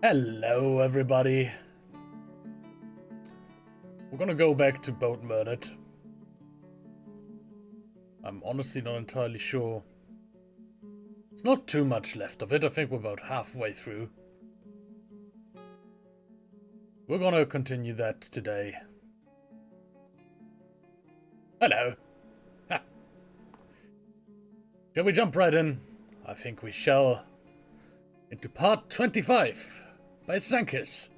Hello, everybody. We're gonna go back to Boatmurdered. I'm honestly not entirely sure. There's not too much left of it. I think we're about halfway through. We're gonna continue that today. Hello. Ha. Shall we jump right in? I think we shall. Into part 25 by Sankis.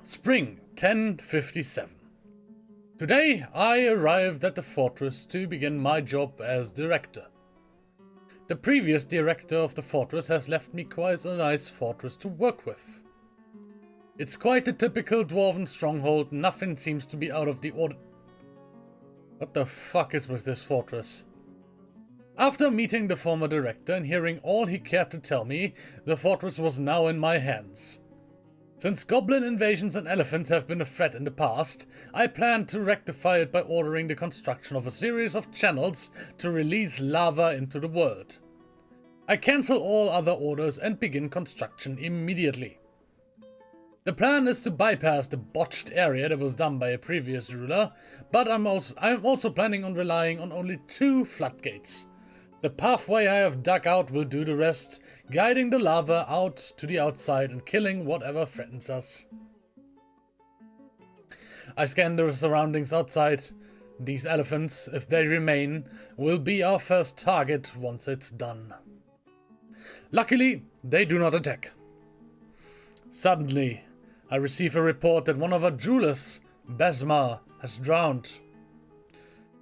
Spring 1057. Today I arrived at the fortress to begin my job as director. The previous director of the fortress has left me quite a nice fortress to work with. It's quite a typical dwarven stronghold, nothing seems to be out of the order. What the fuck is with this fortress? After meeting the former director and hearing all he cared to tell me, the fortress was now in my hands. Since goblin invasions and elephants have been a threat in the past, I planned to rectify it by ordering the construction of a series of channels to release lava into the world. I cancel all other orders and begin construction immediately. The plan is to bypass the botched area that was done by a previous ruler, but I'm also planning on relying on only 2 floodgates. The pathway I have dug out will do the rest, guiding the lava out to the outside and killing whatever threatens us. I scan the surroundings outside. These elephants, if they remain, will be our first target once it's done. Luckily, they do not attack. Suddenly, I receive a report that one of our jewelers, Besmar, has drowned.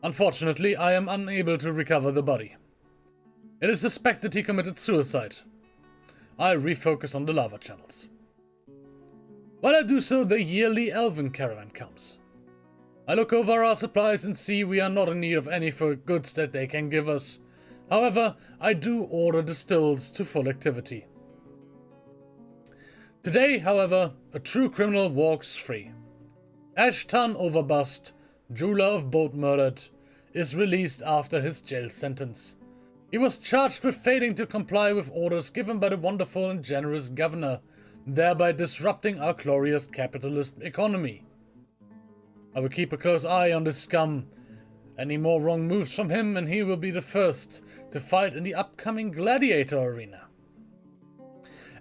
Unfortunately, I am unable to recover the body. It is suspected he committed suicide. I refocus on the lava channels. While I do so, the yearly elven caravan comes. I look over our supplies and see we are not in need of any goods that they can give us. However, I do order the stills to full activity. Today, however, a true criminal walks free. Ashtan Overbust, jeweler of Boatmurdered, is released after his jail sentence. He was charged with failing to comply with orders given by the wonderful and generous governor, thereby disrupting our glorious capitalist economy. I will keep a close eye on this scum. Any more wrong moves from him and he will be the first to fight in the upcoming gladiator arena.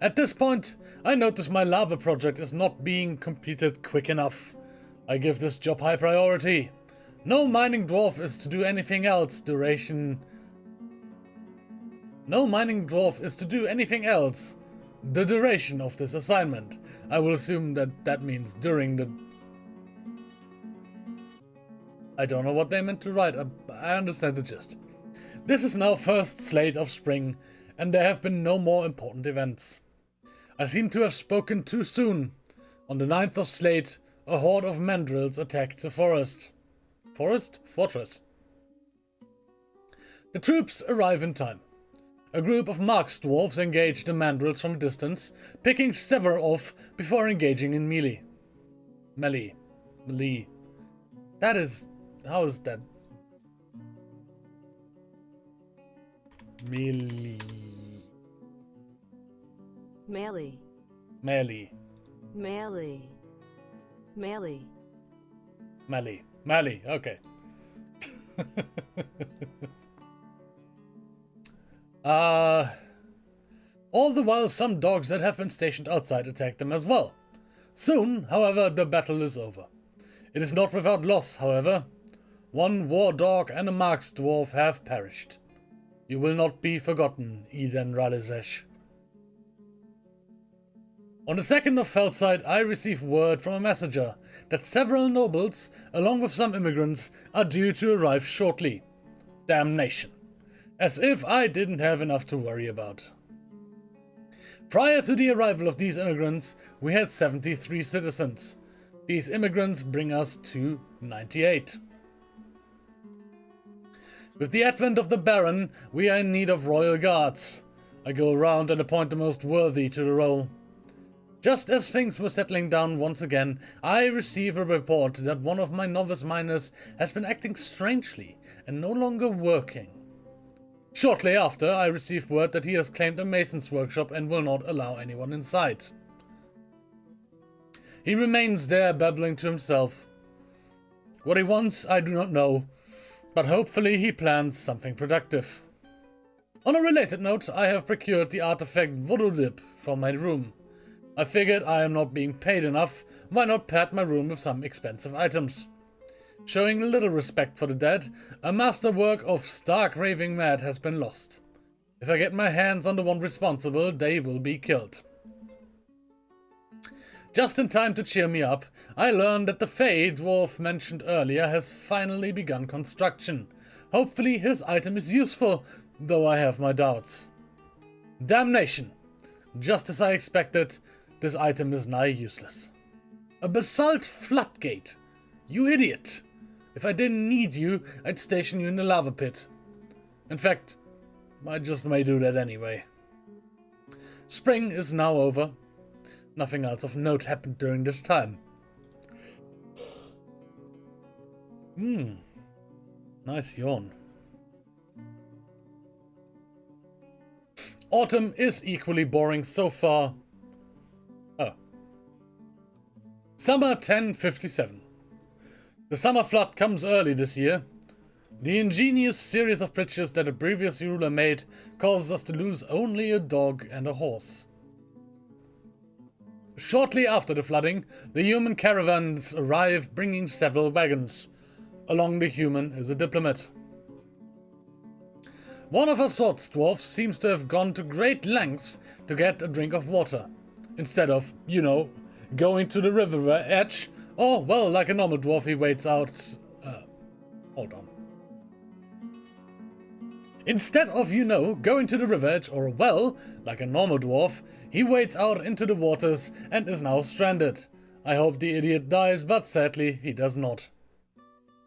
At this point, I notice my lava project is not being completed quick enough. I give this job high priority. No mining dwarf is to do anything else the duration of this assignment. I will assume that means during the... I don't know what they meant to write. I understand the gist. This is now first slate of spring, and there have been no more important events. I seem to have spoken too soon. On the 9th of slate, a horde of mandrills attacked the forest. Fortress. The troops arrive in time. A group of marks dwarves engage the mandrills from a distance, picking several off before engaging in melee. Melee. That is... how is that? Melee. Melee. Melee. Melee. Melee. Melee. Melee. Okay. All the while some dogs that have been stationed outside attack them as well. Soon, however, the battle is over. It is not without loss, however. 1 war dog and a marks dwarf have perished. You will not be forgotten, Eden Ralizesh. On the 2nd of Felside, I receive word from a messenger that several nobles, along with some immigrants, are due to arrive shortly. Damnation. As if I didn't have enough to worry about. Prior to the arrival of these immigrants, we had 73 citizens. These immigrants bring us to 98. With the advent of the Baron, we are in need of royal guards. I go around and appoint the most worthy to the role. Just as things were settling down once again, I receive a report that one of my novice miners has been acting strangely and no longer working. Shortly after, I received word that he has claimed a mason's workshop and will not allow anyone inside. He remains there, babbling to himself. What he wants, I do not know, but hopefully he plans something productive. On a related note, I have procured the artifact Voodoo Dip for my room. I figured I am not being paid enough, why not pad my room with some expensive items? Showing little respect for the dead, a masterwork of stark raving mad has been lost. If I get my hands on the one responsible, they will be killed. Just in time to cheer me up, I learned that the Fey dwarf mentioned earlier has finally begun construction. Hopefully his item is useful, though I have my doubts. Damnation! Just as I expected, this item is nigh useless. A basalt floodgate! You idiot! If I didn't need you, I'd station you in the lava pit. In fact, I just may do that anyway. Spring is now over. Nothing else of note happened during this time. Nice yawn. Autumn is equally boring so far. Oh. Summer 1057. The summer flood comes early this year. The ingenious series of bridges that a previous ruler made causes us to lose only a dog and a horse. Shortly after the flooding, the human caravans arrive bringing several wagons. Along the human is a diplomat. One of our swords dwarfs seems to have gone to great lengths to get a drink of water, instead of, going to the river edge, or, well, like a normal dwarf, he waits out... hold on. Instead of, going to the river edge, or, well, like a normal dwarf, he wades out into the waters and is now stranded. I hope the idiot dies, but sadly, he does not.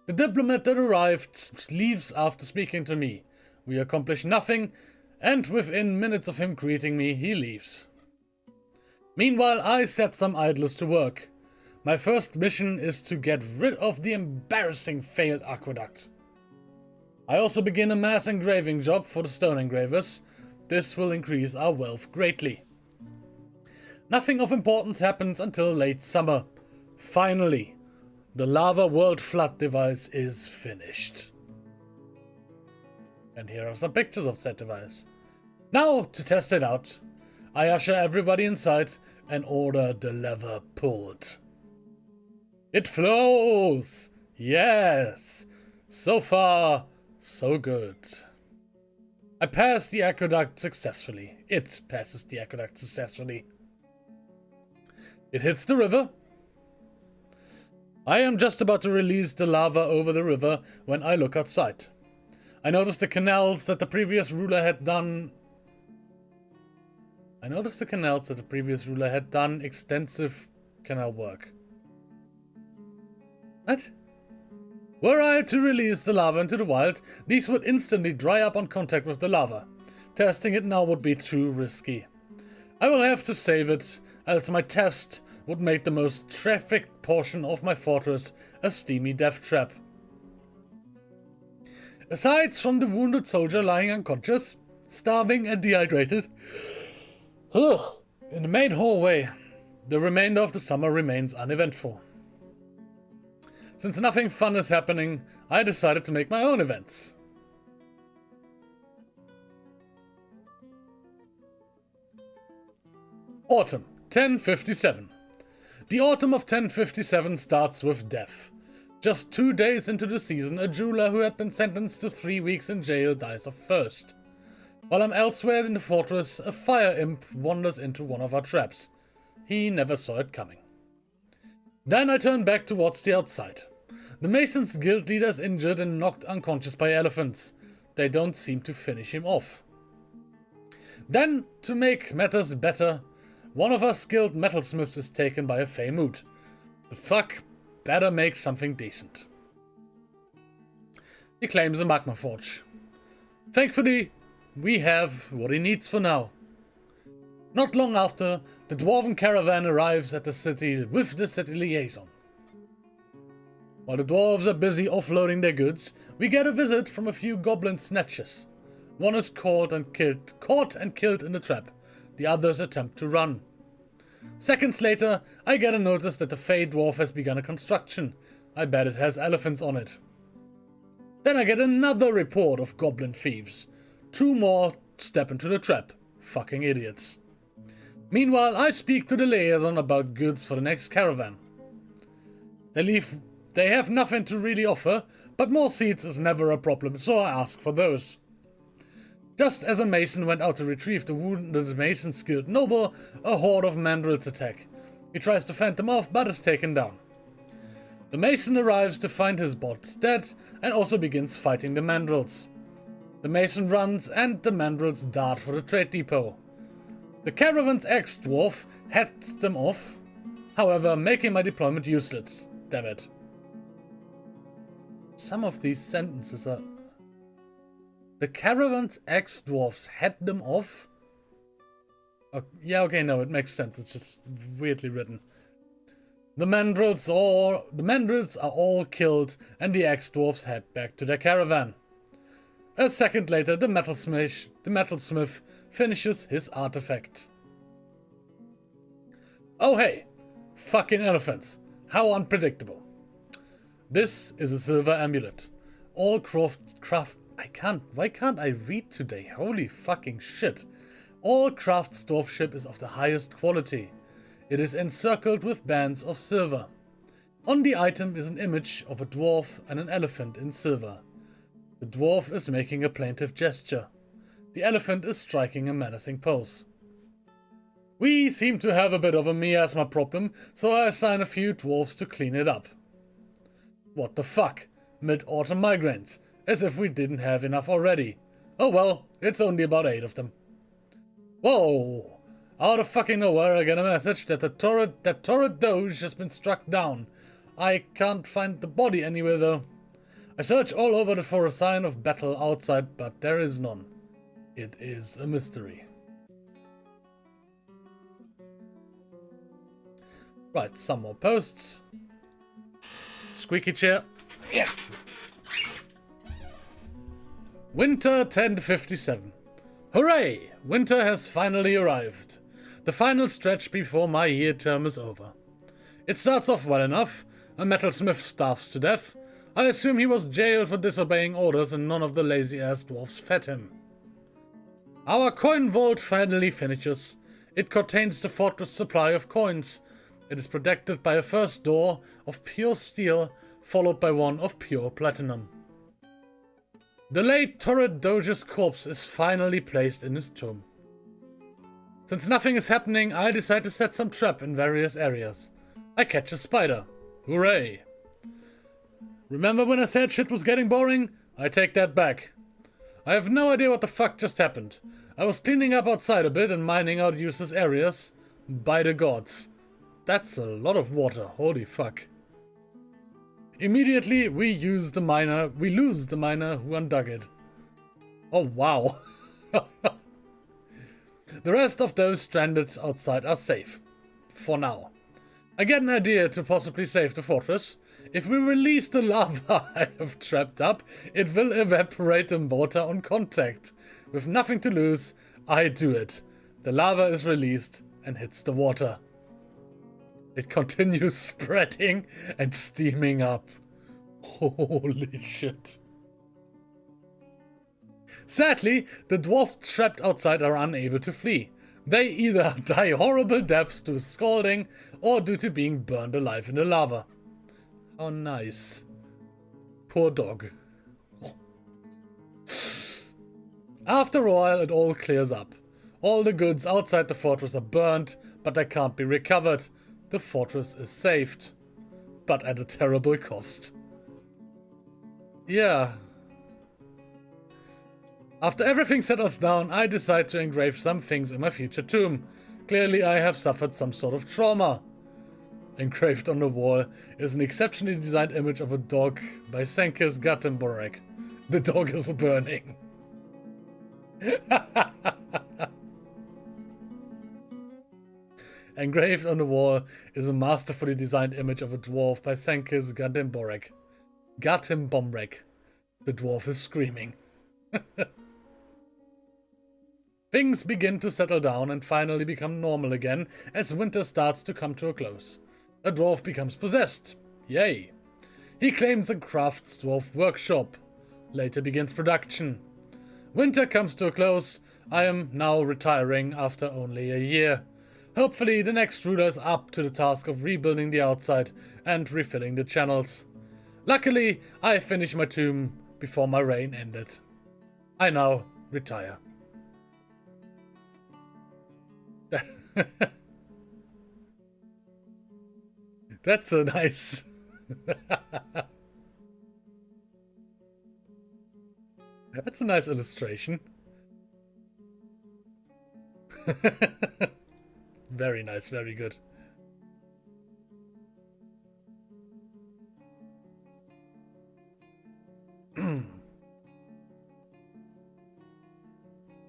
The diplomat that arrived leaves after speaking to me. We accomplish nothing, and within minutes of him greeting me, he leaves. Meanwhile, I set some idlers to work. My first mission is to get rid of the embarrassing failed aqueduct. I also begin a mass engraving job for the stone engravers. This will increase our wealth greatly. Nothing of importance happens until late summer. Finally, the lava world flood device is finished. And here are some pictures of said device. Now, to test it out, I usher everybody inside and order the lever pulled. It flows! Yes! So far, so good. I passed the aqueduct successfully. It passes the aqueduct successfully. It hits the river. I am just about to release the lava over the river when I look outside. I noticed the canals that the previous ruler had done extensive canal work. What? Were I to release the lava into the wild, these would instantly dry up on contact with the lava. Testing it now would be too risky. I will have to save it, else my test would make the most trafficked portion of my fortress a steamy death trap. Aside from the wounded soldier lying unconscious, starving and dehydrated, in the main hallway, the remainder of the summer remains uneventful. Since nothing fun is happening, I decided to make my own events. Autumn, 1057. The autumn of 1057 starts with death. Just 2 days into the season, a jeweler who had been sentenced to 3 weeks in jail dies of thirst. While I'm elsewhere in the fortress, a fire imp wanders into one of our traps. He never saw it coming. Then I turn back towards the outside. The Masons Guild leader is injured and knocked unconscious by elephants. They don't seem to finish him off. Then, to make matters better, one of our skilled metalsmiths is taken by a Fey mood. The fuck better make something decent. He claims a magma forge. Thankfully, we have what he needs for now. Not long after, the dwarven caravan arrives at the city with the city liaison. While the dwarves are busy offloading their goods, we get a visit from a few goblin snatchers. One is caught and killed in the trap. The others attempt to run. Seconds later, I get a notice that the Fey Dwarf has begun a construction. I bet it has elephants on it. Then I get another report of goblin thieves. 2 more step into the trap. Fucking idiots. Meanwhile, I speak to the liaison about goods for the next caravan. They have nothing to really offer, but more seeds is never a problem, so I ask for those. Just as a mason went out to retrieve the wounded Mason's Guild noble, a horde of mandrills attack. He tries to fend them off, but is taken down. The mason arrives to find his bots dead, and also begins fighting the mandrills. The mason runs, and the mandrills dart for the trade depot. The caravan's ex-dwarf heads them off, however, making my deployment useless. Damn it. Some of these sentences are... The caravan's ex-dwarfs head them off? Yeah, okay, no, it makes sense. It's just weirdly written. The mandrills are all killed, and the ex-dwarfs head back to their caravan. A second later, the metalsmith finishes his artifact. Oh hey, fucking elephants. How unpredictable. This is a silver amulet. All why can't I read today? Holy fucking shit. All craft dwarfship is of the highest quality. It is encircled with bands of silver. On the item is an image of a dwarf and an elephant in silver. The dwarf is making a plaintive gesture. The elephant is striking a menacing pose. We seem to have a bit of a miasma problem, so I assign a few dwarves to clean it up. What the fuck? Mid-autumn migraines. As if we didn't have enough already. Oh well, it's only about 8 of them. Whoa! Out of fucking nowhere I get a message that the turret doge has been struck down. I can't find the body anywhere though. I search all over for a sign of battle outside, but there is none. It is a mystery. Right, some more posts. Squeaky chair. Yeah. Winter 1057. Hooray! Winter has finally arrived. The final stretch before my year term is over. It starts off well enough. A metalsmith starves to death. I assume he was jailed for disobeying orders and none of the lazy-ass dwarfs fed him. Our coin vault finally finishes. It contains the fortress supply of coins. It is protected by a first door of pure steel, followed by one of pure platinum. The late turret doge's corpse is finally placed in his tomb. Since nothing is happening, I decide to set some trap in various areas. I catch a spider. Hooray! Remember when I said shit was getting boring? I take that back. I have no idea what the fuck just happened. I was cleaning up outside a bit and mining out useless areas. By the gods. That's a lot of water, holy fuck. Immediately we lose the miner who undug it. Oh wow. The rest of those stranded outside are safe. For now. I get an idea to possibly save the fortress. If we release the lava I have trapped up, it will evaporate the water on contact. With nothing to lose, I do it. The lava is released and hits the water. It continues spreading and steaming up. Holy shit. Sadly, the dwarfs trapped outside are unable to flee. They either die horrible deaths due to scalding or due to being burned alive in the lava. How nice. Poor dog. After a while, it all clears up. All the goods outside the fortress are burnt, but they can't be recovered. The fortress is saved, but at a terrible cost. Yeah. After everything settles down, I decide to engrave some things in my future tomb. Clearly, I have suffered some sort of trauma. Engraved on the wall is an exceptionally designed image of a dog by Senkis Gattenborek. The dog is burning. Engraved on the wall is a masterfully designed image of a dwarf by Senkis Gattenborek. Gattenborek. The dwarf is screaming. Things begin to settle down and finally become normal again as winter starts to come to a close. A dwarf becomes possessed. Yay. He claims a crafts dwarf workshop. Later begins production. Winter comes to a close. I am now retiring after only a year. Hopefully the next ruler is up to the task of rebuilding the outside and refilling the channels. Luckily, I finished my tomb before my reign ended. I now retire. That's so nice. That's a nice illustration. Very nice, very good.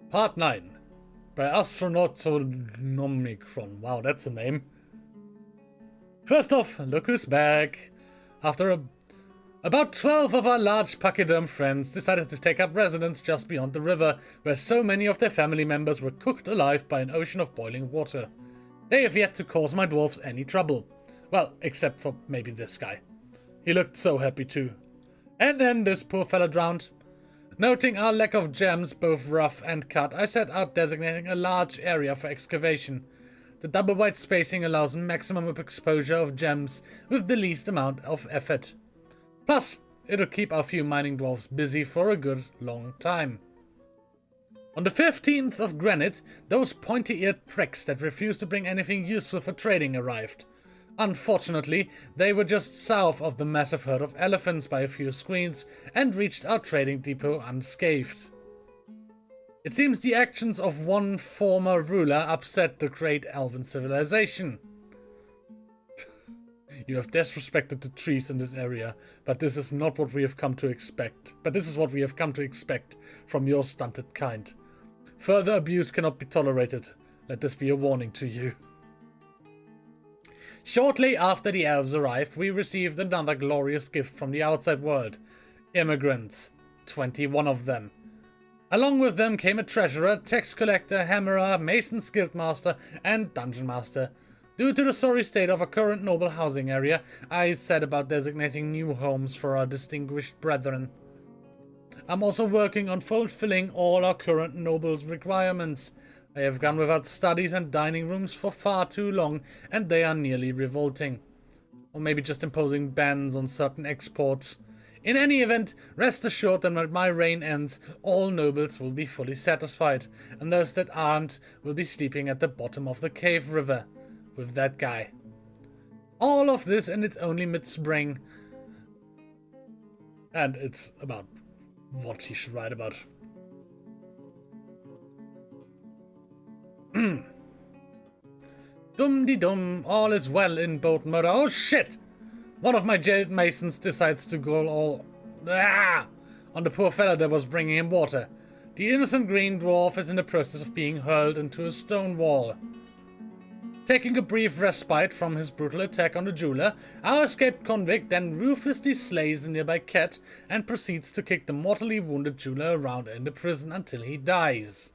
Part 9. By Astronautomicron. Wow, that's a name. First off, look who's back. After about 12 of our large pachyderm friends decided to take up residence just beyond the river, where so many of their family members were cooked alive by an ocean of boiling water. They have yet to cause my dwarfs any trouble. Well, except for maybe this guy. He looked so happy too. And then this poor fella drowned. Noting our lack of gems, both rough and cut, I set out designating a large area for excavation. The double white spacing allows maximum exposure of gems with the least amount of effort. Plus, it'll keep our few mining dwarfs busy for a good long time. On the 15th of granite, those pointy-eared pricks that refused to bring anything useful for trading arrived. Unfortunately, they were just south of the massive herd of elephants by a few screens and reached our trading depot unscathed. It seems the actions of one former ruler upset the great elven civilization. You have disrespected the trees in this area, but this is not what we have come to expect. But this is what we have come to expect from your stunted kind. Further abuse cannot be tolerated. Let this be a warning to you. Shortly after the elves arrived, we received another glorious gift from the outside world. Immigrants. 21 of them. Along with them came a treasurer, tax collector, hammerer, mason's guildmaster, and dungeon master. Due to the sorry state of our current noble housing area, I set about designating new homes for our distinguished brethren. I'm also working on fulfilling all our current nobles' requirements. I have gone without studies and dining rooms for far too long, and they are nearly revolting. Or maybe just imposing bans on certain exports. In any event, rest assured that when my reign ends, all nobles will be fully satisfied, and those that aren't will be sleeping at the bottom of the cave river with that guy. All of this and it's only mid-spring. And it's about what he should write about. Dum-de-dum, all is well in Boatmurdered. Oh shit! One of my jailed masons decides to go all on the poor fella that was bringing him water. The innocent green dwarf is in the process of being hurled into a stone wall. Taking a brief respite from his brutal attack on the jeweler, our escaped convict then ruthlessly slays the nearby cat and proceeds to kick the mortally wounded jeweler around in the prison until he dies.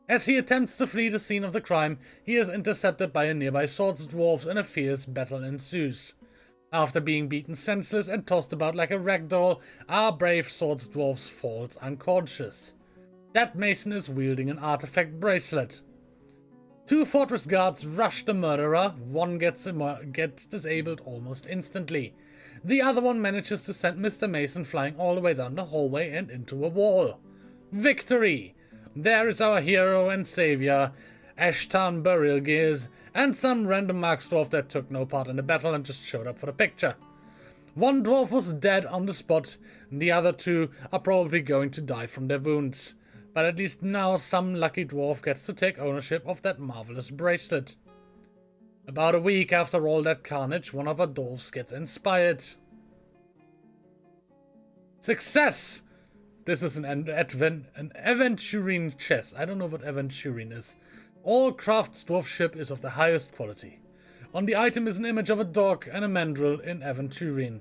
As he attempts to flee the scene of the crime, he is intercepted by a nearby swords dwarf and a fierce battle ensues. After being beaten senseless and tossed about like a ragdoll, our brave swords dwarf falls unconscious. That mason is wielding an artifact bracelet. Two fortress guards rush the murderer. One gets disabled almost instantly. The other one manages to send Mr. Mason flying all the way down the hallway and into a wall. Victory! There is our hero and savior, Ashtan Burial Gears, and some random Marks dwarf that took no part in the battle and just showed up for the picture. One dwarf was dead on the spot, and the other two are probably going to die from their wounds. But at least now some lucky dwarf gets to take ownership of that marvelous bracelet. About a week after all that carnage, one of our dwarves gets inspired. Success! This is an aventurine chest. I don't know what aventurine is. All crafts dwarf ship is of the highest quality. On the item is an image of a dog and a mandrill in aventurine.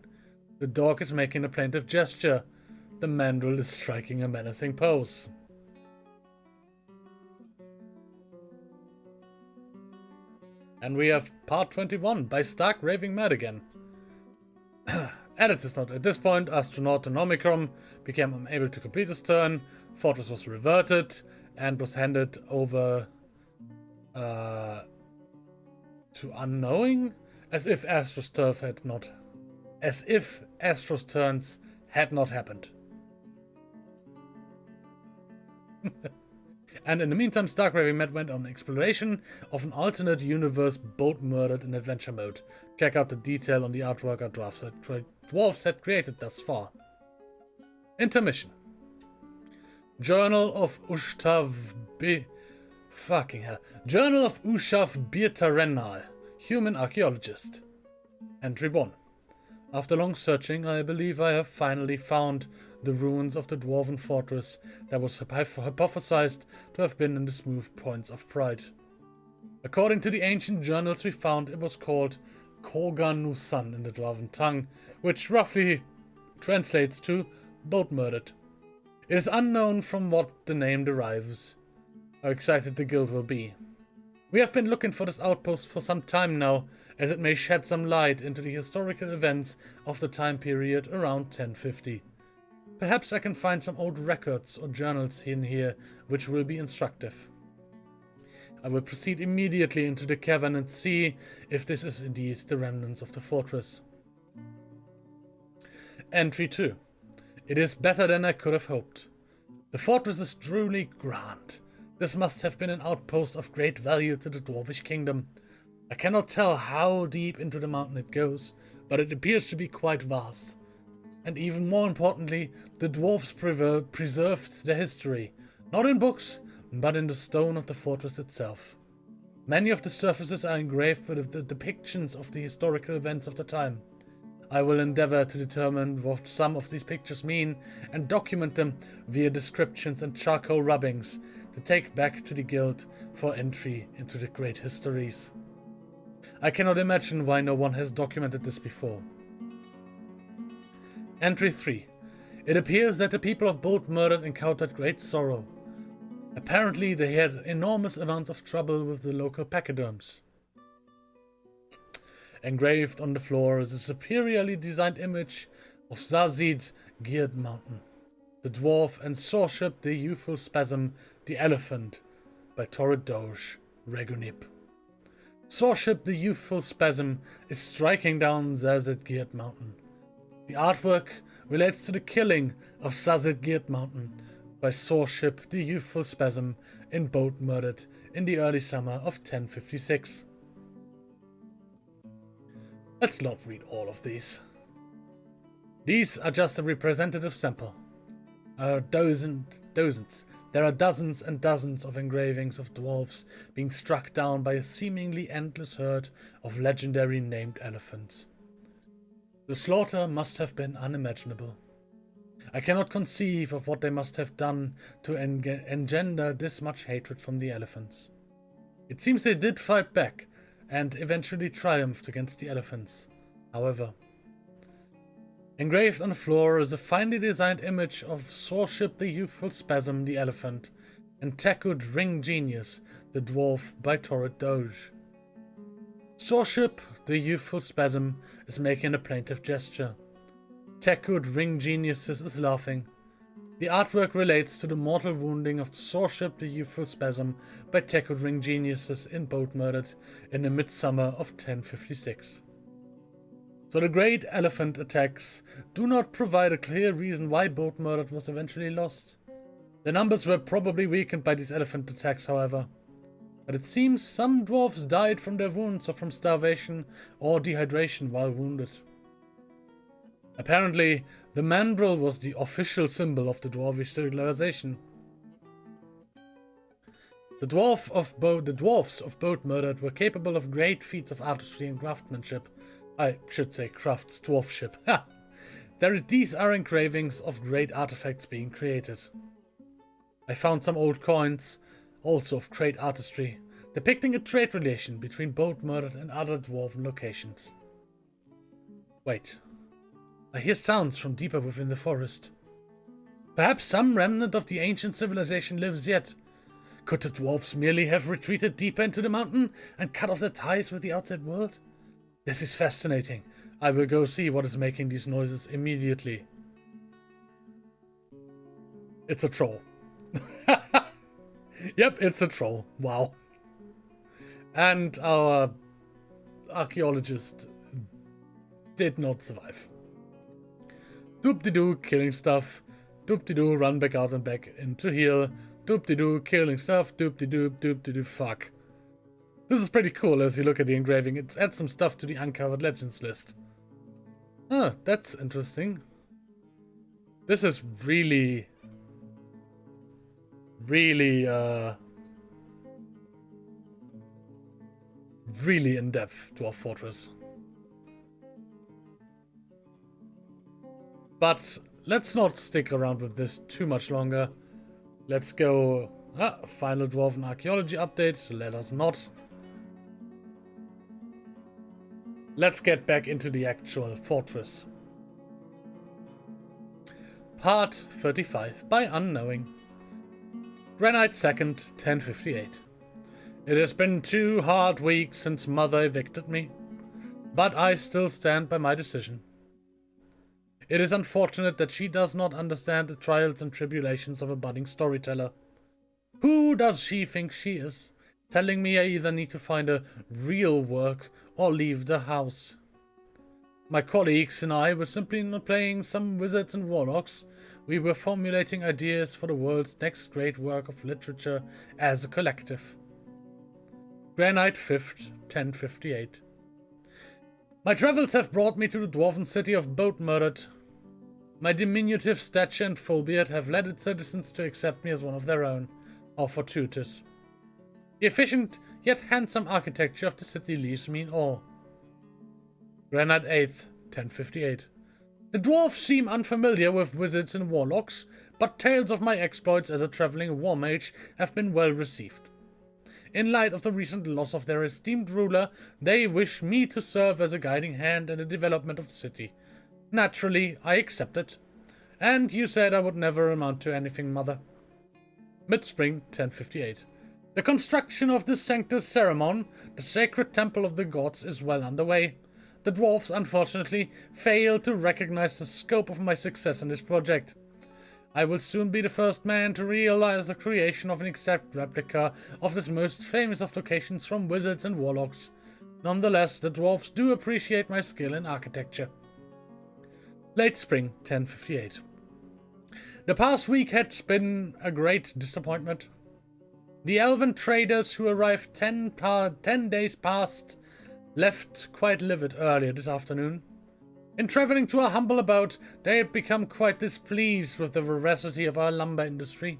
The dog is making a plaintive gesture. The mandrill is striking a menacing pose. And we have part 21 by Stark raving mad again. Editor's note. At this point, astronaut Omicron became unable to complete his turn. Fortress was reverted and was handed over to unknowing, as if Astro's turns had not happened. And in the meantime, Stark Raving Mad went on exploration of an alternate universe Boatmurdered in adventure mode. Check out the detail on the artwork our dwarves had created thus far. Intermission. Journal of Ustav Birtarenal, human archaeologist. Entry 1. After long searching, I believe I have finally found the ruins of the dwarven fortress that was hypothesized to have been in the smooth points of Pride. According to the ancient journals we found, it was called Korganusan in the dwarven tongue, which roughly translates to Boatmurdered. It is unknown from what the name derives. How excited the guild will be. We have been looking for this outpost for some time now, as it may shed some light into the historical events of the time period around 1050. Perhaps I can find some old records or journals in here which will be instructive. I will proceed immediately into the cavern and see if this is indeed the remnants of the fortress. Entry 2. It is better than I could have hoped. The fortress is truly grand. This must have been an outpost of great value to the Dwarvish kingdom. I cannot tell how deep into the mountain it goes, but it appears to be quite vast. And even more importantly, the dwarves preserved their history, not in books, but in the stone of the fortress itself. Many of the surfaces are engraved with the depictions of the historical events of the time. I will endeavor to determine what some of these pictures mean and document them via descriptions and charcoal rubbings to take back to the guild for entry into the great histories. I cannot imagine why no one has documented this before. Entry 3. It appears that the people of Boatmurdered encountered great sorrow. Apparently they had enormous amounts of trouble with the local pachyderms. Engraved on the floor is a superiorly designed image of Zazid Geared Mountain, the dwarf and soreship the youthful spasm, the elephant, by Torrid Doge, Regunip. Soreship the youthful spasm is striking down Zazid Geared Mountain. The artwork relates to the killing of Zazid Geared Mountain by Soreship the youthful spasm in Boatmurdered in the early summer of 1056. Let's not read all of these. These are just a representative sample. There are dozens and dozens of engravings of dwarves being struck down by a seemingly endless herd of legendary named elephants. The slaughter must have been unimaginable. I cannot conceive of what they must have done to engender this much hatred from the elephants. It seems they did fight back, and eventually triumphed against the elephants, however. Engraved on the floor is a finely designed image of Soreship the youthful spasm, the elephant, and Tekud Ring Genius, the dwarf by Torrid Doge. Soreship the youthful spasm is making a plaintive gesture. Tekud Ring Genius is laughing. The artwork relates to the mortal wounding of Soreship the youthful spasm by Tekud Ring Geniuses in Boatmurdered in the midsummer of 1056. So the great elephant attacks do not provide a clear reason why Boatmurdered was eventually lost. The numbers were probably weakened by these elephant attacks, however. But it seems some dwarves died from their wounds or from starvation or dehydration while wounded. Apparently, the mandrill was the official symbol of the dwarvish civilization. The dwarfs of Boatmurdered were capable of great feats of artistry and craftsmanship. I should say dwarfship. Ha! These are engravings of great artifacts being created. I found some old coins, also of great artistry, depicting a trade relation between Boatmurdered and other dwarven locations. Wait. I hear sounds from deeper within the forest. Perhaps some remnant of the ancient civilization lives yet. Could the dwarves merely have retreated deeper into the mountain and cut off their ties with the outside world? This is fascinating. I will go see what is making these noises immediately. It's a troll. Yep, it's a troll. Wow. And our archaeologist did not survive. Doop-de-doo, killing stuff. Doop-de-doo, run back out and back into here. Doop-de-doo, killing stuff. Doop-de-doo, doop-de-doo, fuck. This is pretty cool as you look at the engraving. It adds some stuff to the uncovered legends list. Oh, that's interesting. This is really in-depth Dwarf Fortress. But let's not stick around with this too much longer. Let's go... final Dwarven Archaeology update. Let us not. Let's get back into the actual fortress. Part 35 by Unknowing. Granite 2nd, 1058. It has been 2 hard weeks since Mother evicted me, but I still stand by my decision. It is unfortunate that she does not understand the trials and tribulations of a budding storyteller. Who does she think she is, telling me I either need to find a real work or leave the house? My colleagues and I were simply not playing some wizards and warlocks. We were formulating ideas for the world's next great work of literature as a collective. Granite 5th, 1058. My travels have brought me to the dwarven city of Boatmurdered. My diminutive stature and full beard have led its citizens to accept me as one of their own, or fortuitous. The efficient yet handsome architecture of the city leaves me in awe. Granite 8th, 1058. The dwarves seem unfamiliar with wizards and warlocks, but tales of my exploits as a traveling war mage have been well received. In light of the recent loss of their esteemed ruler, they wish me to serve as a guiding hand in the development of the city. Naturally, I accepted. And you said I would never amount to anything, Mother. Mid-spring, 1058. The construction of the Sanctus Ceramon, the sacred temple of the gods, is well underway. The dwarves, unfortunately, failed to recognize the scope of my success in this project. I will soon be the first man to realize the creation of an exact replica of this most famous of locations from wizards and warlocks. Nonetheless, the dwarves do appreciate my skill in architecture. Late spring, 1058. The past week had been a great disappointment. The elven traders who arrived 10 days past left quite livid earlier this afternoon. In traveling to our humble abode, they had become quite displeased with the voracity of our lumber industry.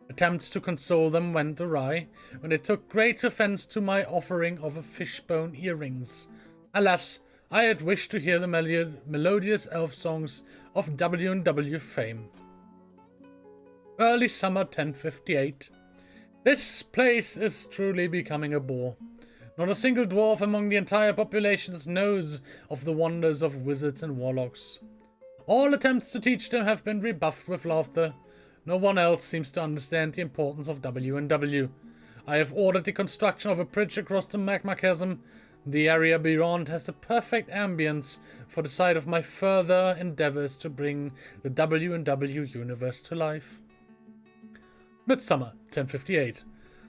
Attempts to console them went awry when they took great offense to my offering of a fishbone earrings. Alas, I had wished to hear the melodious elf songs of W&W fame. Early summer 1058. This place is truly becoming a bore. Not a single dwarf among the entire population knows of the wonders of wizards and warlocks. All attempts to teach them have been rebuffed with laughter. No one else seems to understand the importance of W&W. I have ordered the construction of a bridge across the magma chasm. The area beyond has the perfect ambience for the site of my further endeavors to bring the W&W universe to life. Midsummer, 1058.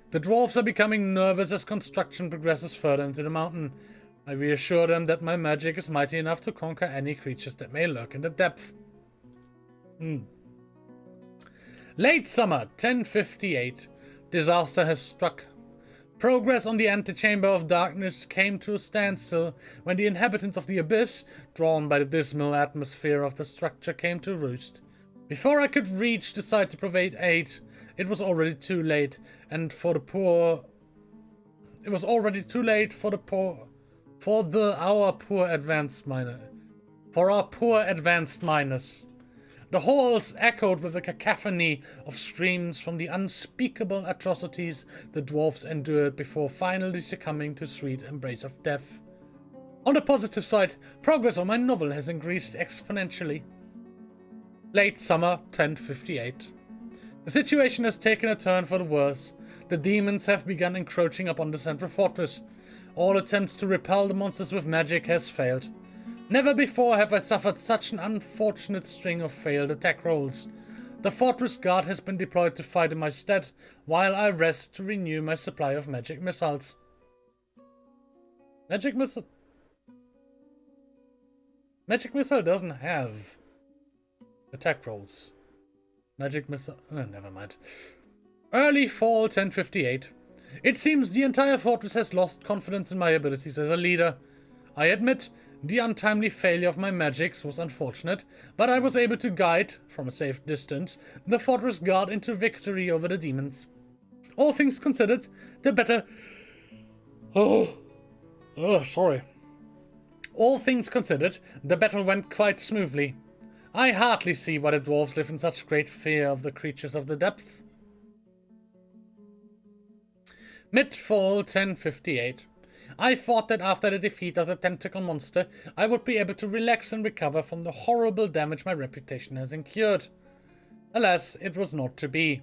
The dwarves are becoming nervous as construction progresses further into the mountain. I reassure them that my magic is mighty enough to conquer any creatures that may lurk in the depth. Late summer, 1058. Disaster has struck. Progress on the antechamber of darkness came to a standstill when the inhabitants of the abyss, drawn by the dismal atmosphere of the structure, came to roost. Before I could reach the site to provide aid, it was already too late, and for our poor advanced miners. The halls echoed with a cacophony of screams from the unspeakable atrocities the dwarfs endured before finally succumbing to sweet embrace of death. On the positive side, progress on my novel has increased exponentially. Late summer, 1058. The situation has taken a turn for the worse. The demons have begun encroaching upon the central fortress. All attempts to repel the monsters with magic has failed. Never before have I suffered such an unfortunate string of failed attack rolls. The fortress guard has been deployed to fight in my stead, while I rest to renew my supply of magic missiles. Magic missile doesn't have attack rolls. Magic missile... Oh, never mind. Early fall 1058. It seems the entire fortress has lost confidence in my abilities as a leader. I admit, the untimely failure of my magics was unfortunate, but I was able to guide, from a safe distance, the fortress guard into victory over the demons. All things considered, the better... sorry. All things considered, the battle went quite smoothly. I hardly see why the dwarves live in such great fear of the creatures of the depth. Mid-fall 1058. I thought that after the defeat of the tentacle monster, I would be able to relax and recover from the horrible damage my reputation has incurred. Alas, it was not to be.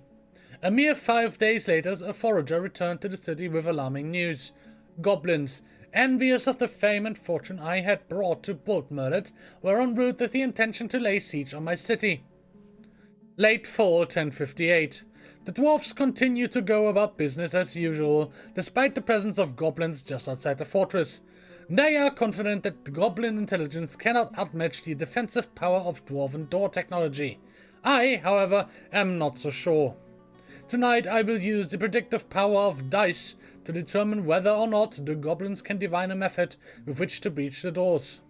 A mere 5 days later, a forager returned to the city with alarming news. Goblins, envious of the fame and fortune I had brought to Boatmurdered, were en route with the intention to lay siege on my city. Late fall 1058. The dwarves continue to go about business as usual, despite the presence of goblins just outside the fortress. They are confident that the goblin intelligence cannot outmatch the defensive power of dwarven door technology. I, however, am not so sure. Tonight I will use the predictive power of dice to determine whether or not the goblins can divine a method with which to breach the doors.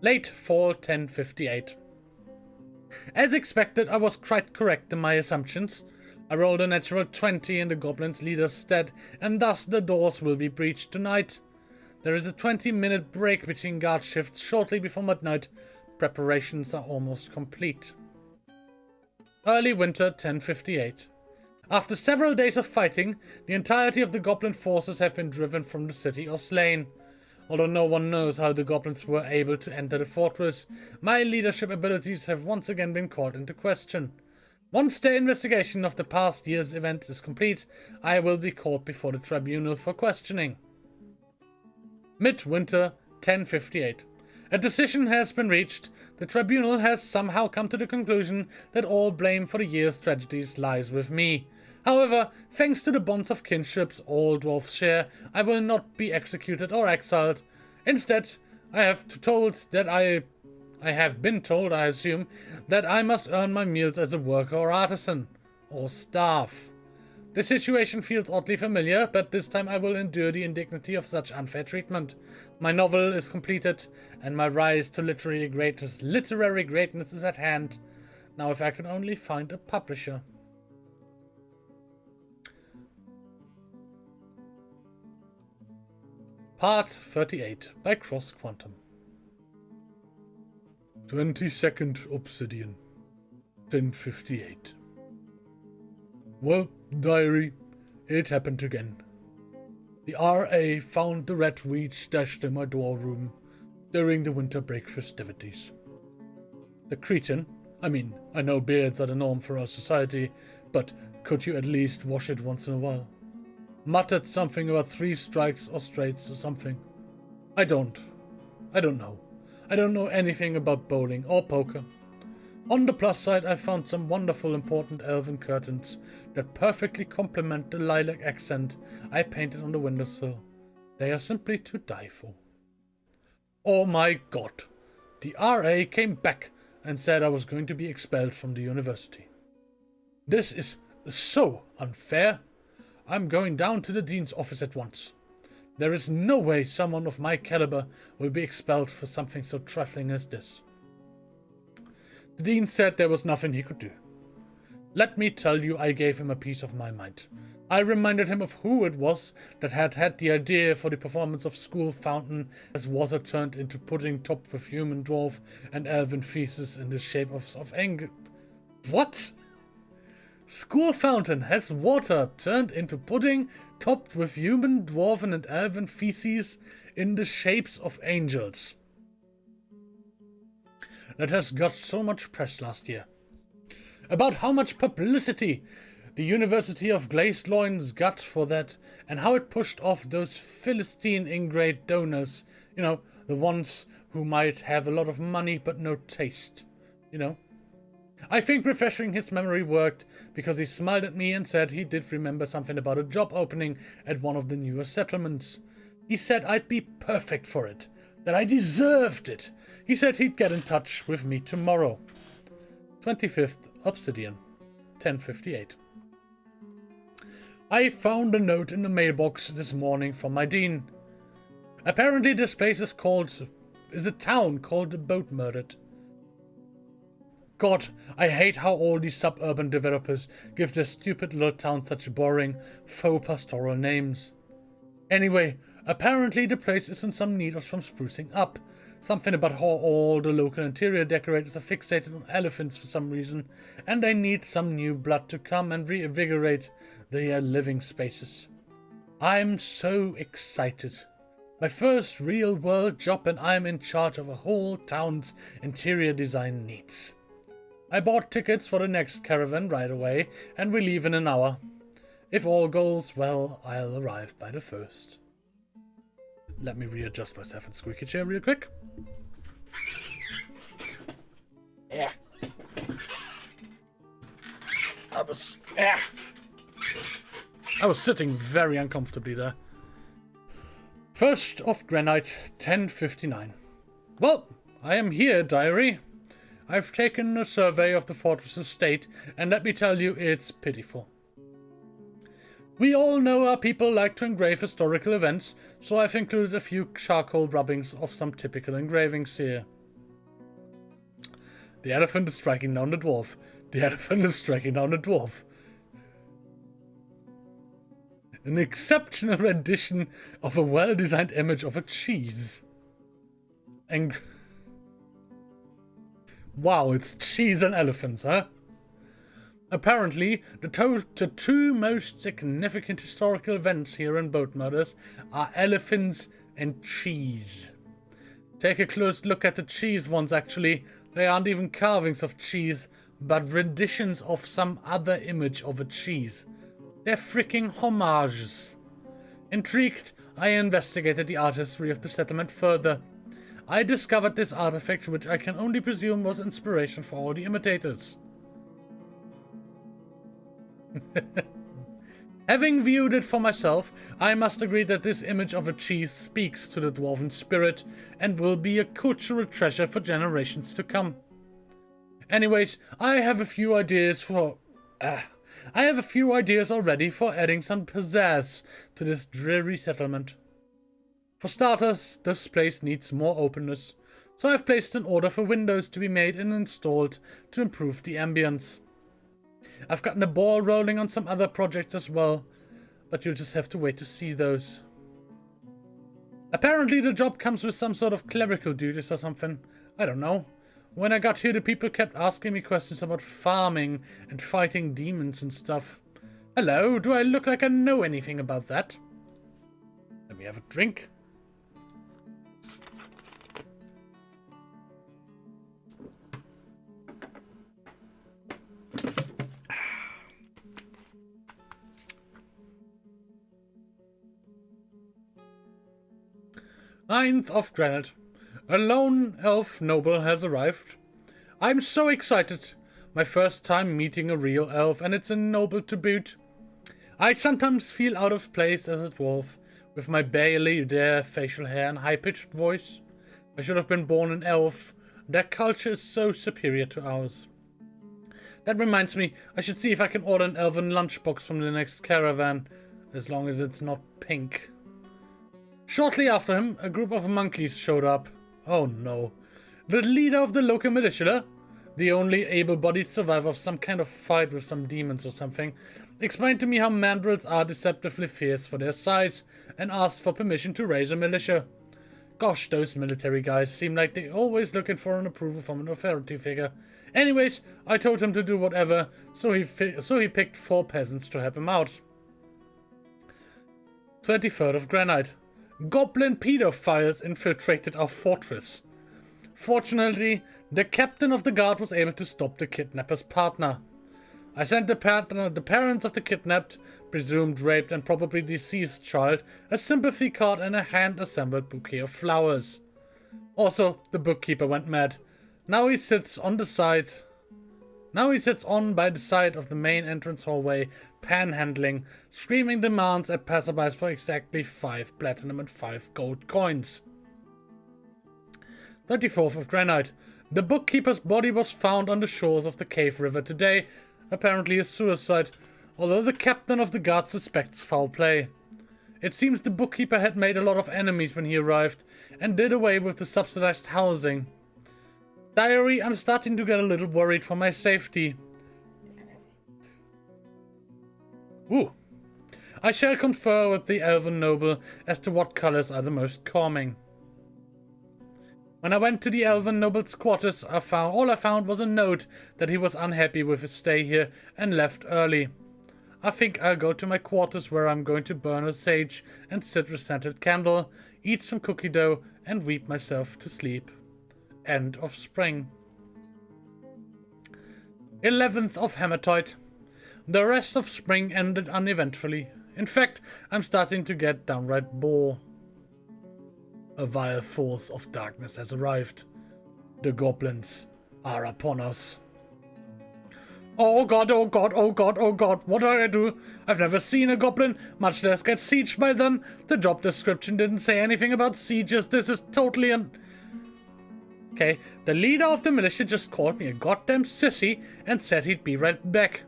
Late fall 1058. As expected, I was quite correct in my assumptions. I rolled a natural 20 in the goblin's leader's stead, and thus the doors will be breached tonight. There is a 20-minute break between guard shifts shortly before midnight. Preparations are almost complete. Early winter 1058. After several days of fighting, the entirety of the goblin forces have been driven from the city or slain. Although no one knows how the goblins were able to enter the fortress, my leadership abilities have once again been called into question. Once the investigation of the past year's events is complete, I will be called before the tribunal for questioning. Midwinter 1058. A decision has been reached. The tribunal has somehow come to the conclusion that all blame for the year's tragedies lies with me. However, thanks to the bonds of kinships all dwarfs share, I will not be executed or exiled. Instead, I have been told, I assume, that I must earn my meals as a worker or artisan, or staff. The situation feels oddly familiar, but this time I will endure the indignity of such unfair treatment. My novel is completed, and my rise to literary greatness is at hand. Now if I could only find a publisher. Part 38 by Cross Quantum. 22nd Obsidian, 1058. Well, diary, it happened again. The RA found the rat weed stashed in my dorm room during the winter break festivities. The cretin, I know beards are the norm for our society, but could you at least wash it once in a while? Muttered something about 3 strikes or straights or something. I don't know. I don't know anything about bowling or poker. On the plus side, I found some wonderful important elven curtains that perfectly complement the lilac accent I painted on the windowsill. They are simply to die for. Oh my god. The RA came back and said I was going to be expelled from the university. This is so unfair. I'm going down to the dean's office at once. There is no way someone of my caliber will be expelled for something so trifling as this. The dean said there was nothing he could do. Let me tell you, I gave him a piece of my mind. I reminded him of who it was that had the idea for the performance of School Fountain as water turned into pudding topped with human dwarf and elven feces in the shape of anger. What? School Fountain has water turned into pudding topped with human, dwarven and elven feces in the shapes of angels. That has got so much press last year. About how much publicity the University of Glazed Loin's gut for that, and how it pushed off those Philistine ingrate donors. You know, the ones who might have a lot of money but no taste. You know? I think refreshing his memory worked, because he smiled at me and said he did remember something about a job opening at one of the newer settlements. He said I'd be perfect for it, that I deserved it. He said he'd get in touch with me tomorrow. 25th Obsidian, 10:58. I found a note in the mailbox this morning from my dean. Apparently this place is a town called Boatmurdered. God, I hate how all these suburban developers give their stupid little towns such boring, faux pastoral names. Anyway, apparently the place is in some need of some sprucing up. Something about how all the local interior decorators are fixated on elephants for some reason, and they need some new blood to come and reinvigorate their living spaces. I'm so excited. My first real-world job, and I'm in charge of a whole town's interior design needs. I bought tickets for the next caravan right away, and we leave in an hour. If all goes well, I'll arrive by the 1st. Let me readjust myself in squeaky chair real quick. Yeah. I was sitting very uncomfortably there. 1st of Granite, 10:59. Well, I am here, diary. I've taken a survey of the fortress's state, and let me tell you, it's pitiful. We all know our people like to engrave historical events, so I've included a few charcoal rubbings of some typical engravings here. The elephant is striking down the dwarf. The elephant is striking down the dwarf. An exceptional rendition of a well-designed image of a cheese. Wow, it's cheese and elephants, huh? Apparently, the two most significant historical events here in Boatmurdered are elephants and cheese. Take a close look at the cheese ones, actually. They aren't even carvings of cheese, but renditions of some other image of a cheese. They're freaking homages. Intrigued, I investigated the art history of the settlement further. I discovered this artifact, which I can only presume was inspiration for all the imitators. Having viewed it for myself, I must agree that this image of a cheese speaks to the dwarven spirit and will be a cultural treasure for generations to come. Anyways, I have a few ideas already for adding some pizzazz to this dreary settlement. For starters, this place needs more openness, so I've placed an order for windows to be made and installed to improve the ambience. I've gotten the ball rolling on some other projects as well, but you'll just have to wait to see those. Apparently the job comes with some sort of clerical duties or something. I don't know. When I got here, the people kept asking me questions about farming and fighting demons and stuff. Hello, do I look like I know anything about that? Let me have a drink. Ninth of Granite. A lone elf noble has arrived. I'm so excited. My first time meeting a real elf, and it's a noble to boot. I sometimes feel out of place as a dwarf, with my barely there facial hair and high-pitched voice. I should have been born an elf. Their culture is so superior to ours. That reminds me, I should see if I can order an elven lunchbox from the next caravan, as long as it's not pink. Shortly after him, a group of monkeys showed up. Oh no. The leader of the local militia, the only able-bodied survivor of some kind of fight with some demons or something, explained to me how mandrills are deceptively fierce for their size, and asked for permission to raise a militia. Gosh, those military guys seem like they're always looking for an approval from an authority figure. Anyways, I told him to do whatever, so he picked 4 peasants to help him out. 23rd of Granite. Goblin pedophiles infiltrated our fortress. Fortunately, the captain of the guard was able to stop the kidnapper's partner. I sent the parents of the kidnapped, presumed raped and probably deceased child a sympathy card and a hand-assembled bouquet of flowers. Also, the bookkeeper went mad. Now he sits on by the side of the main entrance hallway, panhandling, screaming demands at passerbys for exactly 5 platinum and 5 gold coins. 24th of Granite. The bookkeeper's body was found on the shores of the Cave River today, apparently a suicide, although the captain of the guard suspects foul play. It seems the bookkeeper had made a lot of enemies when he arrived, and did away with the subsidized housing. Diary, I'm starting to get a little worried for my safety. Ooh. I shall confer with the elven noble as to what colors are the most calming. When I went to the elven noble's quarters, all I found was a note that he was unhappy with his stay here and left early. I think I'll go to my quarters where I'm going to burn a sage and sit with scented candle, eat some cookie dough and weep myself to sleep. End of spring. 11th of Hematite. The rest of spring ended uneventfully. In fact, I'm starting to get downright bored. A vile force of darkness has arrived. The goblins are upon us. Oh god, oh god, oh god, oh god, what do I do? I've never seen a goblin, much less get sieged by them. The job description didn't say anything about sieges. This is totally Okay, the leader of the militia just called me a goddamn sissy and said he'd be right back.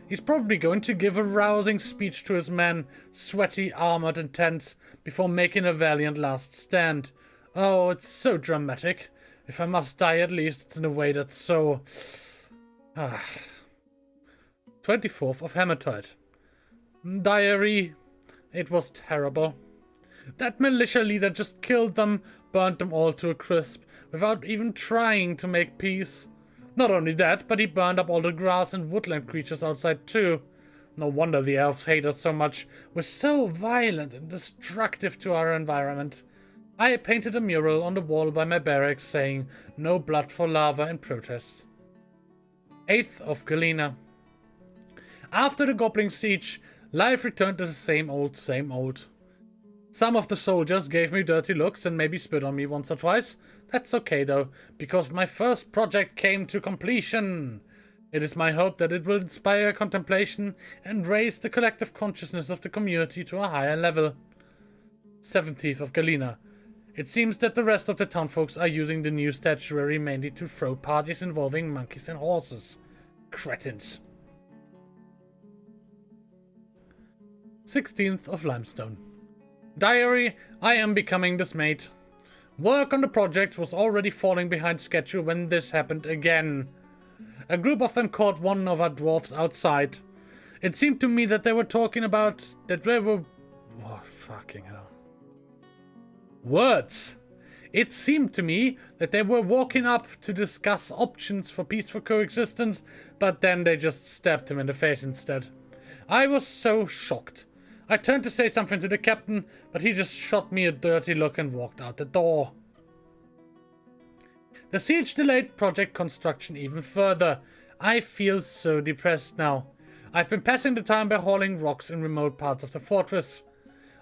He's probably going to give a rousing speech to his men, sweaty, armored and tense, before making a valiant last stand. Oh, it's so dramatic. If I must die, at least it's in a way that's so... 24th of Hematite. Diary. It was terrible. That militia leader just killed them, burnt them all to a crisp, without even trying to make peace. Not only that, but he burned up all the grass and woodland creatures outside too. No wonder the elves hate us so much. We're so violent and destructive to our environment. I painted a mural on the wall by my barracks saying, "No blood for lava" in protest. 8th of Galena. After the Goblin siege, life returned to the same old, same old. Some of the soldiers gave me dirty looks and maybe spit on me once or twice. That's okay though, because my first project came to completion. It is my hope that it will inspire contemplation and raise the collective consciousness of the community to a higher level. 17th of Galena. It seems that the rest of the townfolks are using the new statuary mainly to throw parties involving monkeys and horses. Cretins. 16th of Limestone. Diary, I am becoming dismayed. Work on the project was already falling behind schedule when this happened again. A group of them caught one of our dwarfs outside. It seemed to me that they were talking about that they were... Oh, fucking hell. Words! It seemed to me that they were walking up to discuss options for peaceful coexistence, but then they just stabbed him in the face instead. I was so shocked. I turned to say something to the captain, but he just shot me a dirty look and walked out the door. The siege delayed project construction even further. I feel so depressed now. I've been passing the time by hauling rocks in remote parts of the fortress.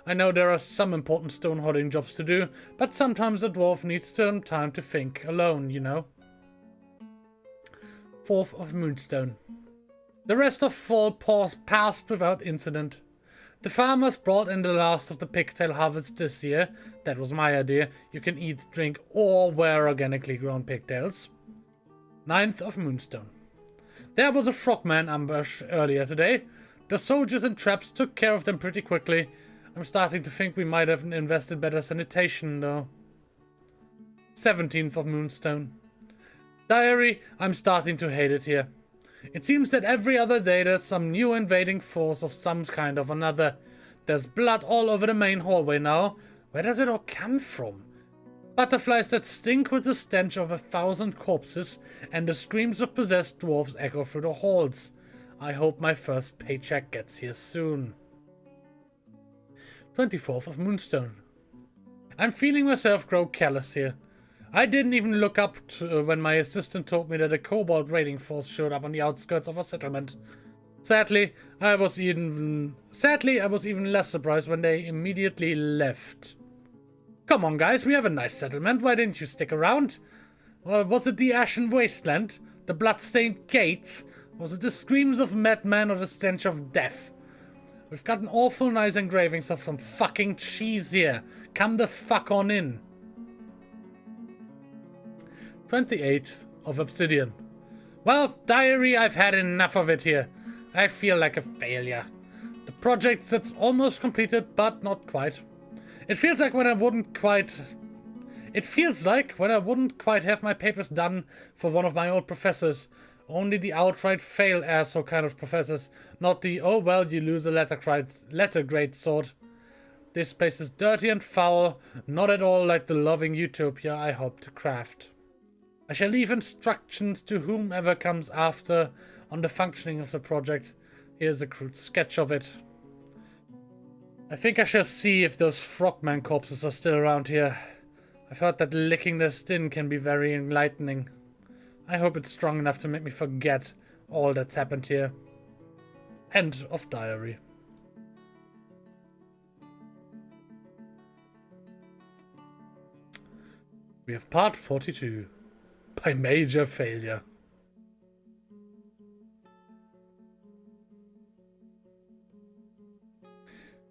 I know there are some important stone hoarding jobs to do, but sometimes a dwarf needs some time to think alone, you know. 4th of Moonstone. The rest of fall passed without incident. The farmers brought in the last of the pigtail harvest this year. That was my idea. You can eat, drink, or wear organically grown pigtails. 9th of Moonstone. There was a frogman ambush earlier today. The soldiers and traps took care of them pretty quickly. I'm starting to think we might have invested better sanitation, though. 17th of Moonstone. Diary, I'm starting to hate it here. It seems that every other day there's some new invading force of some kind of another. There's blood all over the main hallway now. Where does it all come from? Butterflies that stink with the stench of 1,000 corpses, and the screams of possessed dwarves echo through the halls. I hope my first paycheck gets here soon. 24th of Moonstone. I'm feeling myself grow callous here. I didn't even look up when my assistant told me that a kobold raiding force showed up on the outskirts of our settlement. Sadly, I was even less surprised when they immediately left. Come on, guys, we have a nice settlement. Why didn't you stick around? Or was it the Ashen Wasteland? The blood-stained gates? Was it the screams of madmen or the stench of death? We've got an awful nice engravings of some fucking cheese here. Come the fuck on in. 28 of obsidian. Well, diary, I've had enough of it here. I feel like a failure. The project sits almost completed, but not quite. It feels like when I wouldn't quite have my papers done for one of my old professors. Only the outright fail asshole kind of professors, not the oh well you lose a letter grade sort. This place is dirty and foul, not at all like the loving utopia I hope to craft. I shall leave instructions to whomever comes after on the functioning of the project. Here's a crude sketch of it. I think I shall see if those frogman corpses are still around here. I've heard that licking their skin can be very enlightening. I hope it's strong enough to make me forget all that's happened here. End of diary. We have part 42. By major failure.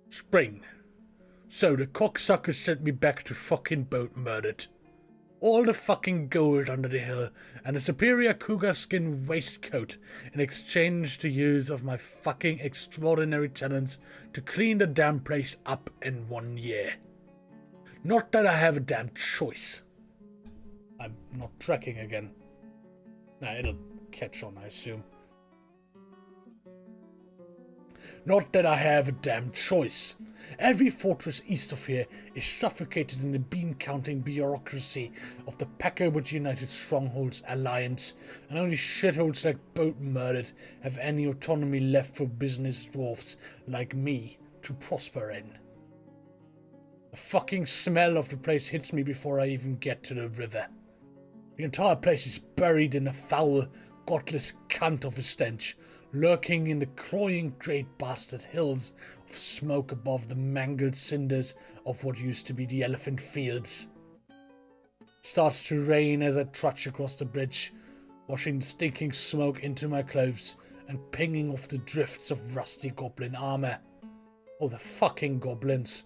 Spring. So the cocksuckers sent me back to fucking Boatmurdered. All the fucking gold under the hill and a superior cougar skin waistcoat in exchange to use of my fucking extraordinary talents to clean the damn place up in 1 year. Not that I have a damn choice. I'm not tracking again. Nah, it'll catch on, I assume. Not that I have a damn choice. Every fortress east of here is suffocated in the bean-counting bureaucracy of the Packwood United Strongholds Alliance, and only shitholes like Boatmurdered have any autonomy left for business dwarfs like me to prosper in. The fucking smell of the place hits me before I even get to the river. The entire place is buried in a foul, godless cunt of a stench, lurking in the cloying great bastard hills of smoke above the mangled cinders of what used to be the elephant fields. It starts to rain as I trudge across the bridge, washing stinking smoke into my clothes and pinging off the drifts of rusty goblin armor. Oh, the fucking goblins.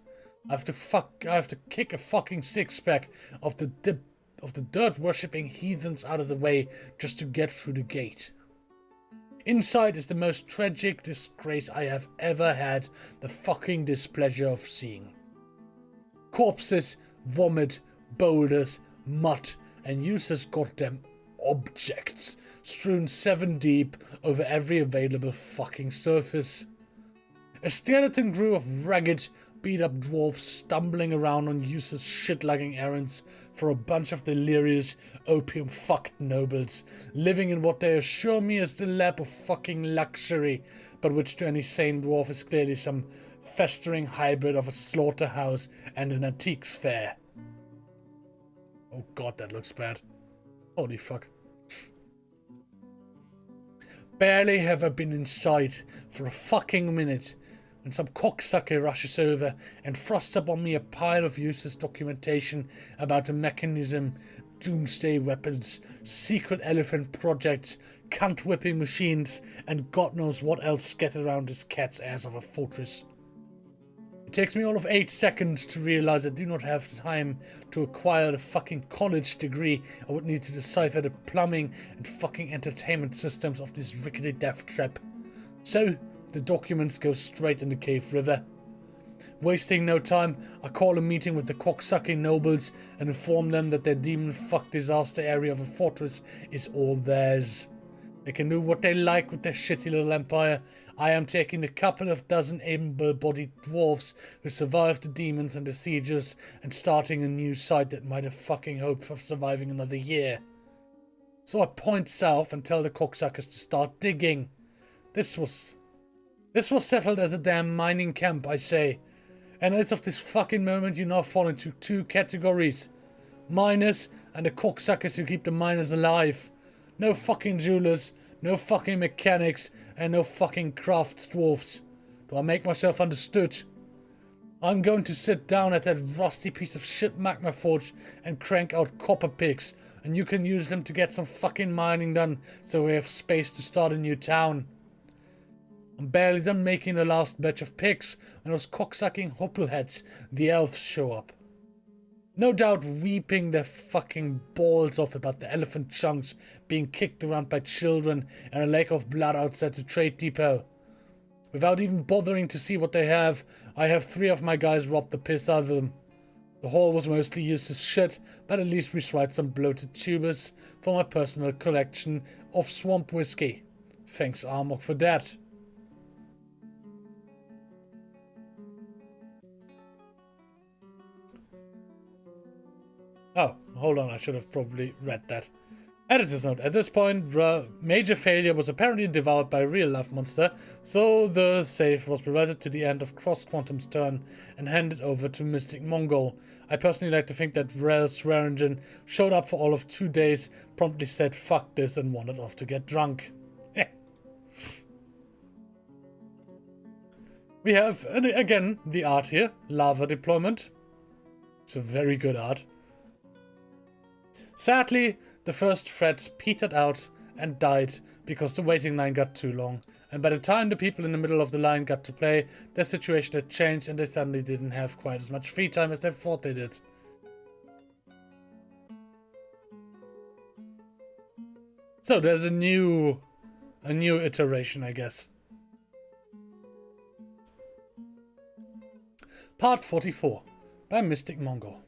I have to kick a fucking six-pack of the dirt-worshipping heathens out of the way just to get through the gate. Inside is the most tragic disgrace I have ever had the fucking displeasure of seeing. Corpses, vomit, boulders, mud, and useless goddamn objects strewn 7 deep over every available fucking surface. A skeleton crew of ragged, beat-up dwarves stumbling around on useless shit-lugging errands for a bunch of delirious, opium-fucked nobles, living in what they assure me is the lap of fucking luxury, but which to any sane dwarf is clearly some festering hybrid of a slaughterhouse and an antiques fair. Oh god, that looks bad. Holy fuck. Barely have I been inside for a fucking minute when some cocksucker rushes over and thrusts upon me a pile of useless documentation about a mechanism, doomsday weapons, secret elephant projects, cunt-whipping machines, and God knows what else scattered around this cat's ass of a fortress. It takes me all of 8 seconds to realize I do not have time to acquire the fucking college degree I would need to decipher the plumbing and fucking entertainment systems of this rickety death trap. So, the documents go straight in the cave river. Wasting no time, I call a meeting with the cocksucking nobles and inform them that their demon-fucked disaster area of a fortress is all theirs. They can do what they like with their shitty little empire. I am taking the couple of dozen able-bodied dwarves who survived the demons and the sieges and starting a new site that might have fucking hoped for surviving another year. So I point south and tell the cocksuckers to start digging. This was settled as a damn mining camp, I say. And as of this fucking moment, you now fall into 2 categories. Miners and the cocksuckers who keep the miners alive. No fucking jewelers, No fucking mechanics and no fucking crafts dwarfs. Do I make myself understood? I'm going to sit down at that rusty piece of shit magma forge and crank out copper picks, and you can use them to get some fucking mining done so we have space to start a new town. I'm barely done making the last batch of picks when those cocksucking hoppleheads, the elves, show up. No doubt weeping their fucking balls off about the elephant chunks being kicked around by children and a lake of blood outside the trade depot. Without even bothering to see what they have, I have 3 of my guys rob the piss out of them. The haul was mostly used as shit, but at least we swiped some bloated tubers for my personal collection of swamp whiskey. Thanks Armok for that. Oh, hold on, I should have probably read that. Editor's note. At this point, major failure was apparently devoured by a real-life monster, so the save was reverted to the end of Cross Quantum's turn and handed over to Mystic Mongol. I personally like to think that Rel Swearingen showed up for all of 2 days, promptly said fuck this and wandered off to get drunk. We have, again, the art here. Lava deployment. It's a very good art. Sadly, the first thread petered out and died because the waiting line got too long, and by the time the people in the middle of the line got to play, their situation had changed and they suddenly didn't have quite as much free time as they thought they did. So there's a new iteration, I guess. Part 44 by Mystic Mongol.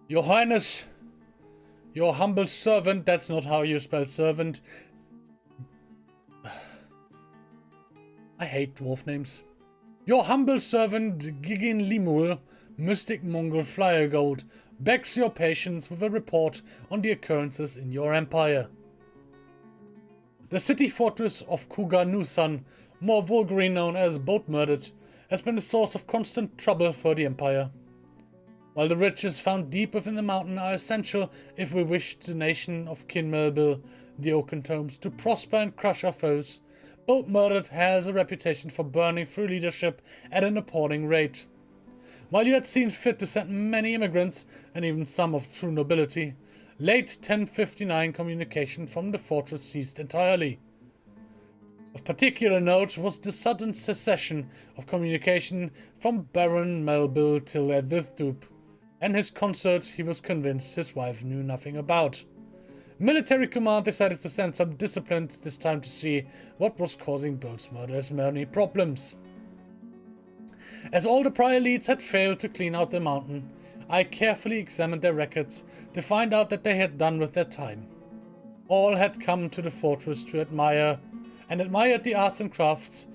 Your Highness, your humble servant, that's not how you spell servant. I hate dwarf names. Your humble servant, Gigin Limul, Mystic Mongol Flyer Gold, begs your patience with a report on the occurrences in your empire. The city fortress of Kuganusan, more vulgarly known as Boatmurdered, has been a source of constant trouble for the empire. While the riches found deep within the mountain are essential if we wish the nation of Kinmelbil, the Oaken Tomes, to prosper and crush our foes, Boatmurdered has a reputation for burning through leadership at an appalling rate. While you had seen fit to send many immigrants, and even some of true nobility, late 1059 communication from the fortress ceased entirely. Of particular note was the sudden cessation of communication from Baron Melville till Edithdup, and his consort he was convinced his wife knew nothing about. Military command decided to send some discipline this time to see what was causing Boatmurder's many problems. As all the prior leads had failed to clean out the mountain, I carefully examined their records to find out that they had done with their time. All had come to the fortress to admire, and admired the arts and crafts,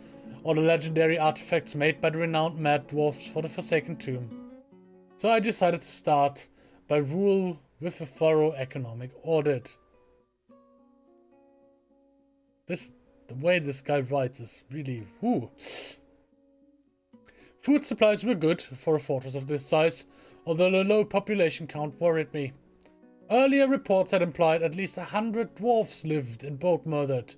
or the legendary artifacts made by the renowned mad dwarfs for the Forsaken Tomb. So I decided to start by rule with a thorough economic audit. The way this guy writes is really whoo. Food supplies were good for a fortress of this size, although the low population count worried me. Earlier reports had implied at least 100 dwarfs lived in Boatmurdered.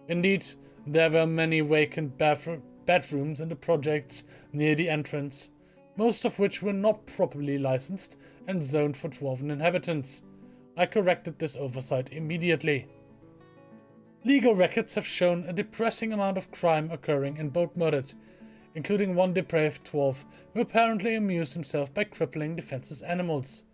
Indeed, there were many vacant bedrooms in the projects near the entrance, most of which were not properly licensed and zoned for dwarven inhabitants. I corrected this oversight immediately. Legal records have shown a depressing amount of crime occurring in Boatmurdered, including one depraved dwarf who apparently amused himself by crippling defenseless animals.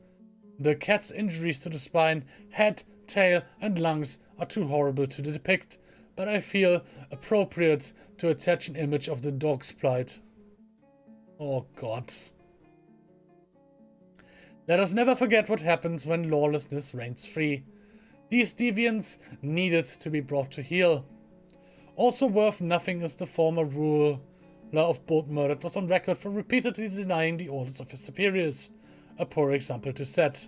The cat's injuries to the spine, head, tail, and lungs are too horrible to depict, but I feel appropriate to attach an image of the dog's plight. Oh gods. Let us never forget what happens when lawlessness reigns free. These deviants needed to be brought to heel. Also worth nothing is the former ruler of Boatmurdered was on record for repeatedly denying the orders of his superiors, a poor example to set.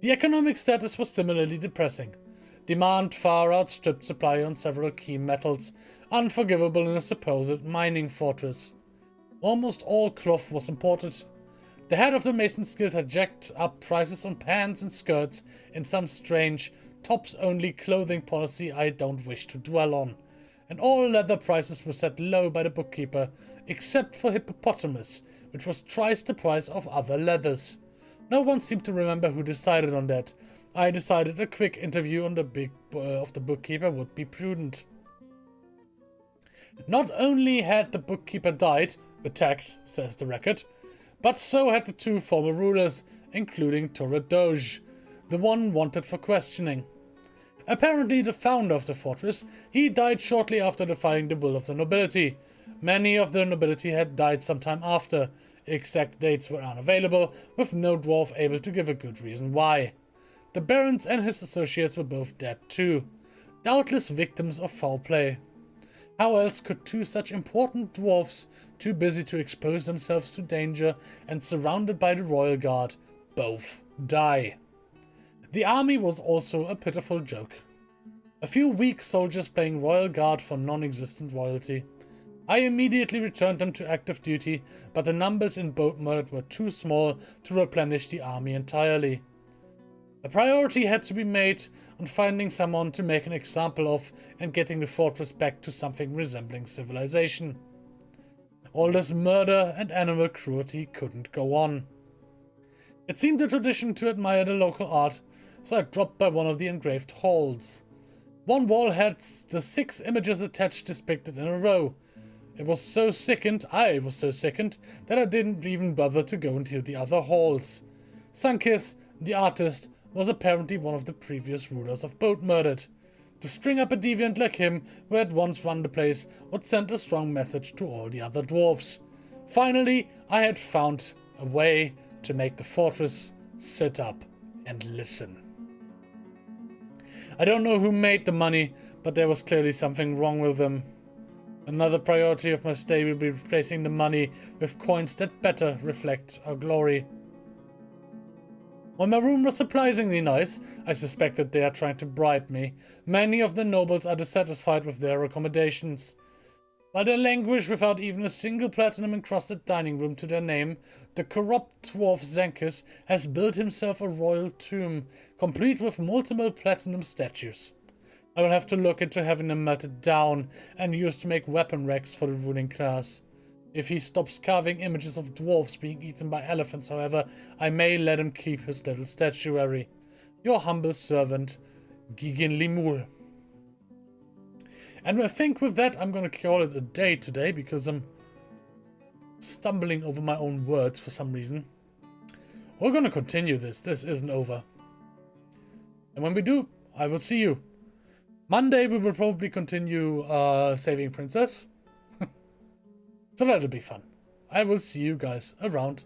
The economic status was similarly depressing. Demand far outstripped supply on several key metals, unforgivable in a supposed mining fortress. Almost all cloth was imported. The head of the Masons Guild had jacked up prices on pants and skirts in some strange, tops-only clothing policy I don't wish to dwell on, and all leather prices were set low by the bookkeeper, except for hippopotamus, which was twice the price of other leathers. No one seemed to remember who decided on that. I decided a quick interview on of the bookkeeper would be prudent. Not only had the bookkeeper died, attacked, says the record, but so had the two former rulers, including Torre Doge, the one wanted for questioning. Apparently the founder of the fortress, he died shortly after defying the will of the nobility. Many of the nobility had died sometime after. Exact dates were unavailable, with no dwarf able to give a good reason why. The barons and his associates were both dead too, doubtless victims of foul play. How else could two such important dwarfs, too busy to expose themselves to danger and surrounded by the royal guard, both die? The army was also a pitiful joke. A few weak soldiers playing royal guard for non-existent royalty. I immediately returned them to active duty, but the numbers in Boatmurdered were too small to replenish the army entirely. A priority had to be made on finding someone to make an example of and getting the fortress back to something resembling civilization. All this murder and animal cruelty couldn't go on. It seemed a tradition to admire the local art, so I dropped by one of the engraved halls. One wall had the 6 images attached depicted in a row. I was so sickened, that I didn't even bother to go into the other halls. Sunkis, the artist, was apparently one of the previous rulers of Boatmurdered. To string up a deviant like him, who had once run the place, would send a strong message to all the other dwarves. Finally, I had found a way to make the fortress sit up and listen. I don't know who made the money, but there was clearly something wrong with them. Another priority of my stay will be replacing the money with coins that better reflect our glory. While my room was surprisingly nice, I suspected they are trying to bribe me. Many of the nobles are dissatisfied with their accommodations. While they languish without even a single platinum-encrusted dining room to their name, the corrupt dwarf Zenkis has built himself a royal tomb, complete with multiple platinum statues. I will have to look into having them melted down and used to make weapon racks for the ruling class. If he stops carving images of dwarves being eaten by elephants, however, I may let him keep his little statuary. Your humble servant, Gigin Limul. And I think with that, I'm going to call it a day today, because I'm stumbling over my own words for some reason. We're going to continue this. This isn't over. And when we do, I will see you. Monday, we will probably continue saving Princess. So that'll be fun. I will see you guys around.